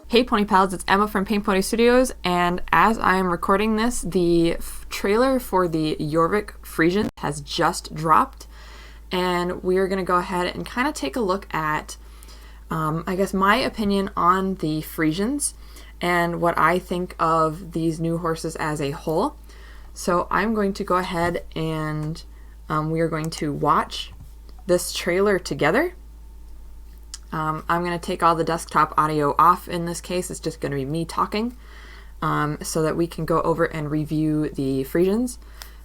Hey Pony Pals, it's Emma from Paint Pony Studios, and as I am recording this, the trailer for the Jorvik Friesian has just dropped, and we are going to go ahead and kind of take a look at, I guess, my opinion on the Friesians and what I think of these new horses as a whole. So I'm going to go ahead and we are going to watch this trailer together. I'm going to take all the desktop audio off in this case. It's just going to be me talking so that we can go over and review the Friesians.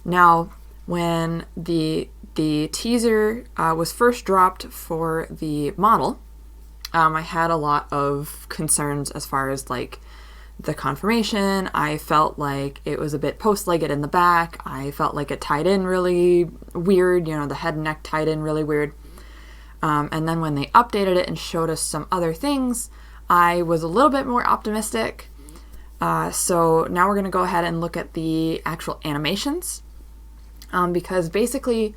Now, when the teaser was first dropped for the model, I had a lot of concerns as far as like the conformation. I felt like it was a bit post-legged in the back. I felt like it tied in really weird, you know, the head and neck tied in really weird. And then when they updated it and showed us some other things, I was a little bit more optimistic. So now we're going to go ahead and look at the actual animations. Because basically,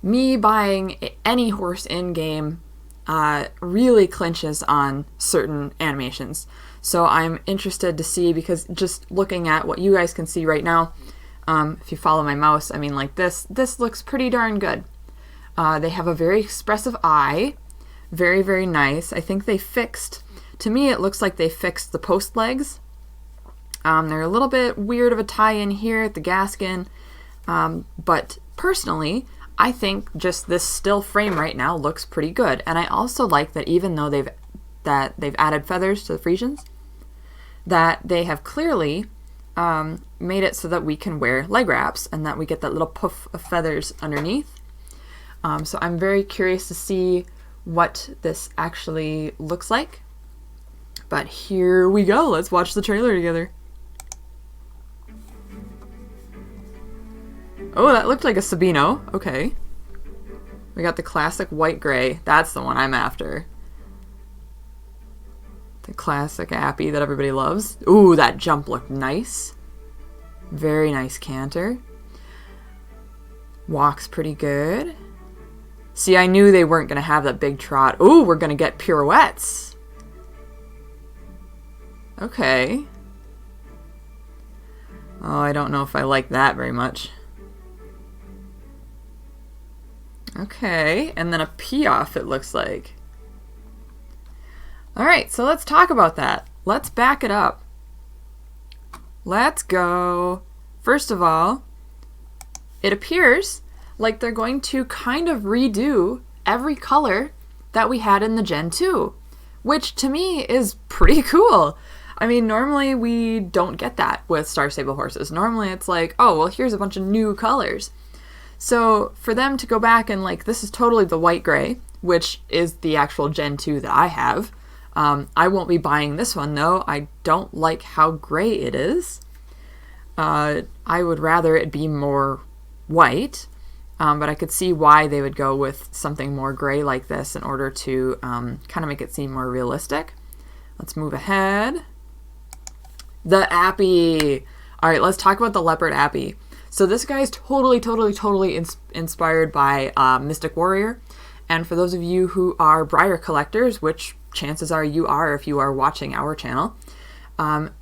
me buying any horse in-game really clinches on certain animations. So I'm interested to see, because just looking at what you guys can see right now, if you follow my mouse, I mean, like this looks pretty darn good. They have a very expressive eye, very, very nice. I think they fixed, to me it looks like they fixed the post legs. They're a little bit weird of a tie-in here at the gaskin, but personally, I think just this still frame right now looks pretty good. And I also like that even though they've added feathers to the Friesians, that they have clearly made it so that we can wear leg wraps and that we get that little puff of feathers underneath. So I'm very curious to see what this actually looks like. But here we go. Let's watch the trailer together. Oh, that looked like a Sabino. Okay. We got the classic white gray. That's the one I'm after. The classic Appy that everybody loves. Ooh, that jump looked nice. Very nice canter. Walks pretty good. See, I knew they weren't going to have that big trot. Ooh, we're going to get pirouettes. Okay. Oh, I don't know if I like that very much. Okay, and then a pee-off it looks like. Alright, so let's talk about that. Let's back it up. Let's go. First of all, it appears like they're going to kind of redo every color that we had in the Gen 2, which to me is pretty cool. I mean, normally we don't get that with Star Stable horses. Normally it's like, oh, well, here's a bunch of new colors. So for them to go back and like, this is totally the white gray, which is the actual Gen 2 that I have. I won't be buying this one though. I don't like how gray it is. I would rather it be more white. But I could see why they would go with something more gray like this in order to kind of make it seem more realistic. Let's move ahead. The Appy. All right, let's talk about the Leopard Appy. So this guy is totally inspired by Mystic Warrior. And for those of you who are Briar collectors, which chances are you are if you are watching our channel,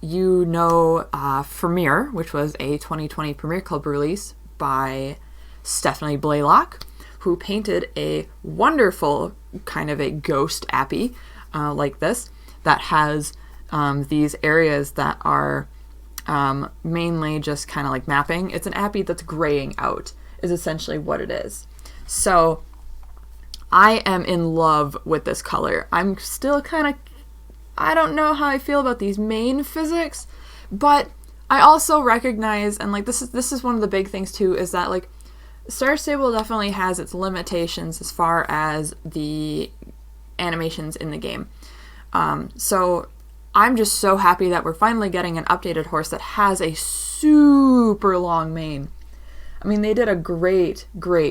you know Premier, which was a 2020 Premier Club release by Stephanie Blaylock, who painted a wonderful kind of a ghost Appy like this that has these areas that are mainly just kind of like mapping. It's an Appy that's graying out is essentially what it is. So I am in love with this color. I'm still kind of, I don't know how I feel about these main physics, but I also recognize, and like this is one of the big things too, is that like Star Stable definitely has its limitations as far as the animations in the game. So I'm just so happy that we're finally getting an updated horse that has a super long mane. I mean, they did a great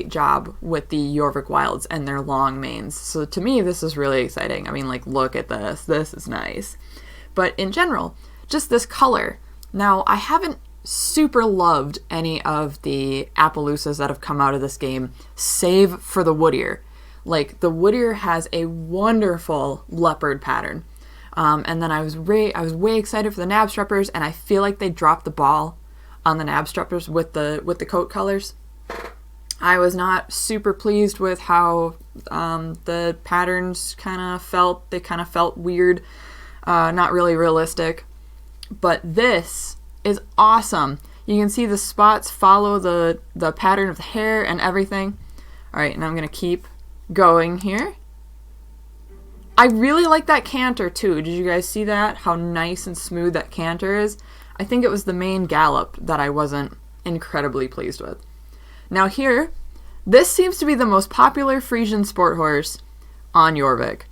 job with the Jorvik Wilds and their long manes. So to me, this is really exciting. I mean, like, look at this. This is nice. But in general, just this color. Now, I haven't super loved any of the Appaloosas that have come out of this game, save for the Wood Ear. Like, the Wood Ear has a wonderful leopard pattern. And then I was way excited for the nab streppers, and I feel like they dropped the ball on the nab streppers with the coat colors. I was not super pleased with how the patterns kind of felt. They kind of felt weird, not really realistic. But this is awesome. You can see the spots follow the pattern of the hair and everything. All right, and I'm going to keep going here. I really like that canter too. Did you guys see that? How nice and smooth that canter is? I think it was the main gallop that I wasn't incredibly pleased with. Now here, this seems to be the most popular Friesian sport horse on Jorvik,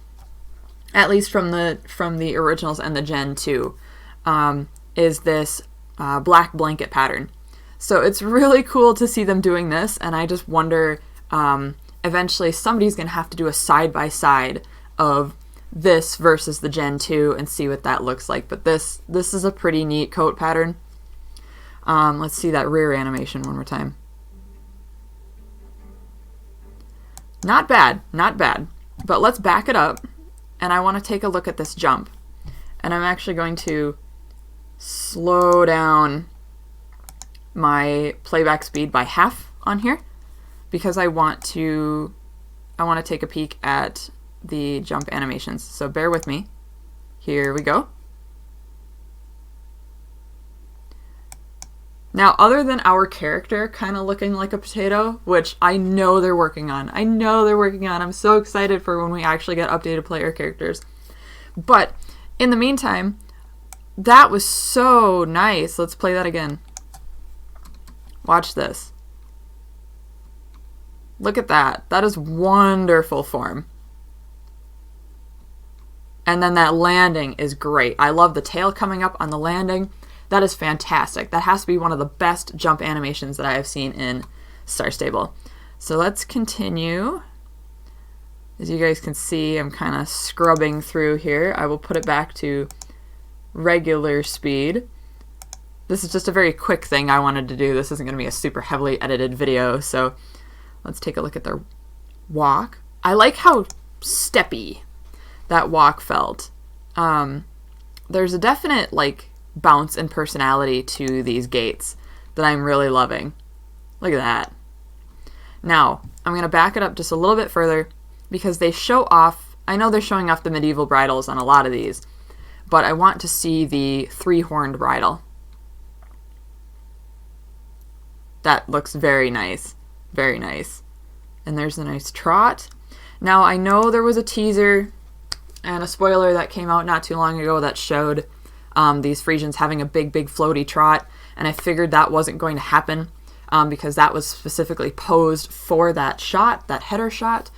at least from the originals and the Gen 2, is this black blanket pattern. So it's really cool to see them doing this, and I just wonder, eventually somebody's going to have to do a side-by-side of this versus the Gen 2 and see what that looks like. But this is a pretty neat coat pattern. Let's see that rear animation one more time. Not bad, not bad. But let's back it up, and I want to take a look at this jump. And I'm actually going to slow down my playback speed by half on here because I want to take a peek at the jump animations. So bear with me. Here we go. Now, other than our character kind of looking like a potato, which I know they're working on. I'm so excited for when we actually get updated player characters. But in the meantime, that was so nice. Let's play that again. Watch this. Look at that. That is wonderful form. And then that landing is great. I love the tail coming up on the landing. That is fantastic. That has to be one of the best jump animations that I have seen in Star Stable. So let's continue. As you guys can see, I'm kind of scrubbing through here. I will put it back to regular speed. This is just a very quick thing I wanted to do. This isn't going to be a super heavily edited video, so let's take a look at their walk. I like how steppy that walk felt. There's a definite bounce and personality to these gaits that I'm really loving. Look at that. Now, I'm going to back it up just a little bit further because they show off, I know they're showing off the medieval bridles on a lot of these, but I want to see the three-horned bridle. That looks very nice. Very nice. And there's a nice trot. Now, I know there was a teaser and a spoiler that came out not too long ago that showed these Friesians having a big floaty trot, and I figured that wasn't going to happen because that was specifically posed for that shot, that header shot.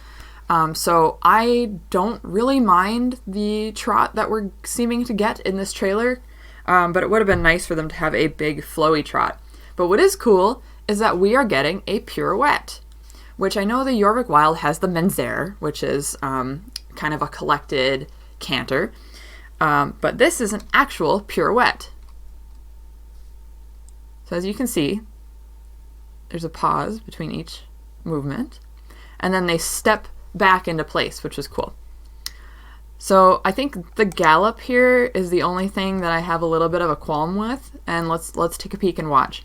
So I don't really mind the trot that we're seeming to get in this trailer, but it would have been nice for them to have a big flowy trot. But what is cool is that we are getting a Pirouette, which I know the Jorvik Wild has the Menzer, which is kind of a collected canter. But this is an actual Pirouette. So as you can see, there's a pause between each movement, and then they step back into place, which is cool. So I think the gallop here is the only thing that I have a little bit of a qualm with, and let's take a peek and watch.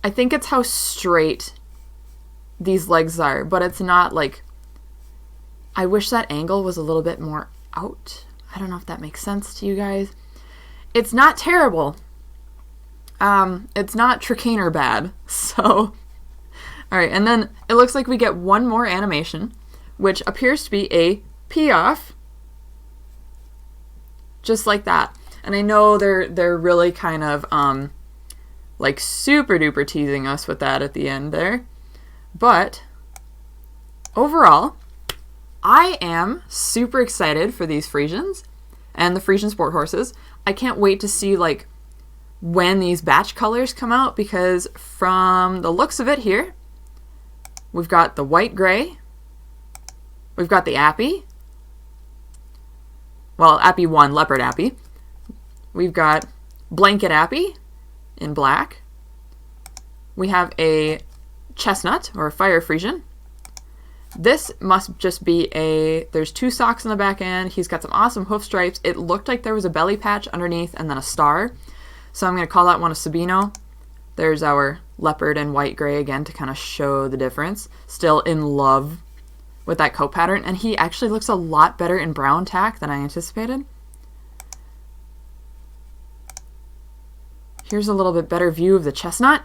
I think it's how straight these legs are, but it's not I wish that angle was a little bit more out. I don't know if that makes sense to you guys. It's not terrible. It's not Tricaner bad. So, all right, and then it looks like we get one more animation, which appears to be a pee-off, just like that. And I know they're really kind of super duper teasing us with that at the end there, but overall, I am super excited for these Friesians and the Friesian sport horses. I can't wait to see when these batch colors come out, because from the looks of it here, we've got the white gray, we've got the Appy, well, Appy 1, Leopard Appy, we've got Blanket Appy in black, we have a Chestnut or a Fire Friesian, This must just be there's 2 socks on the back end. He's got some awesome hoof stripes. It looked like there was a belly patch underneath and then a star. So I'm going to call that one a Sabino. There's our leopard and white gray again to kind of show the difference. Still in love with that coat pattern. And he actually looks a lot better in brown tack than I anticipated. Here's a little bit better view of the chestnut.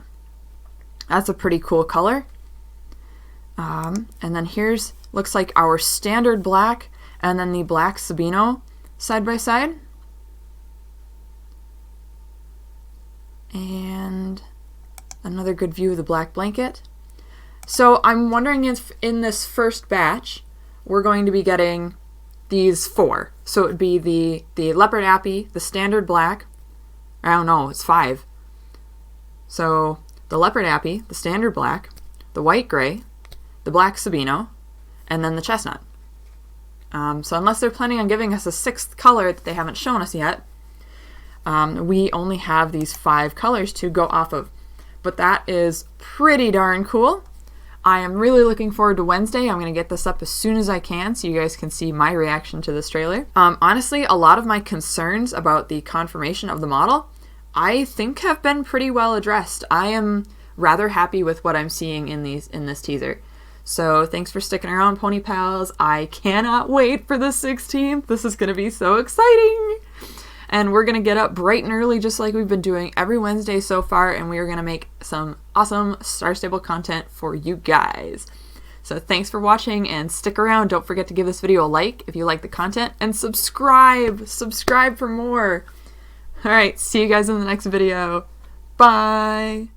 That's a pretty cool color. And then here's, looks like our standard black and then the black Sabino side by side. And another good view of the black blanket. So I'm wondering if in this first batch, we're going to be getting these 4. So it would be the Leopard Appy, the standard black. I don't know, it's 5. So the Leopard Appy, the standard black, the white gray, the black Sabino, and then the chestnut. So unless they're planning on giving us a 6th color that they haven't shown us yet, we only have these 5 colors to go off of. But that is pretty darn cool. I am really looking forward to Wednesday. I'm going to get this up as soon as I can so you guys can see my reaction to this trailer. Honestly, a lot of my concerns about the conformation of the model, I think have been pretty well addressed. I am rather happy with what I'm seeing in this teaser. So thanks for sticking around, Pony Pals. I cannot wait for the 16th. This is going to be so exciting. And we're going to get up bright and early just like we've been doing every Wednesday so far, and we are going to make some awesome Star Stable content for you guys. So thanks for watching and stick around. Don't forget to give this video a like if you like the content, and subscribe. Subscribe for more. All right, see you guys in the next video. Bye.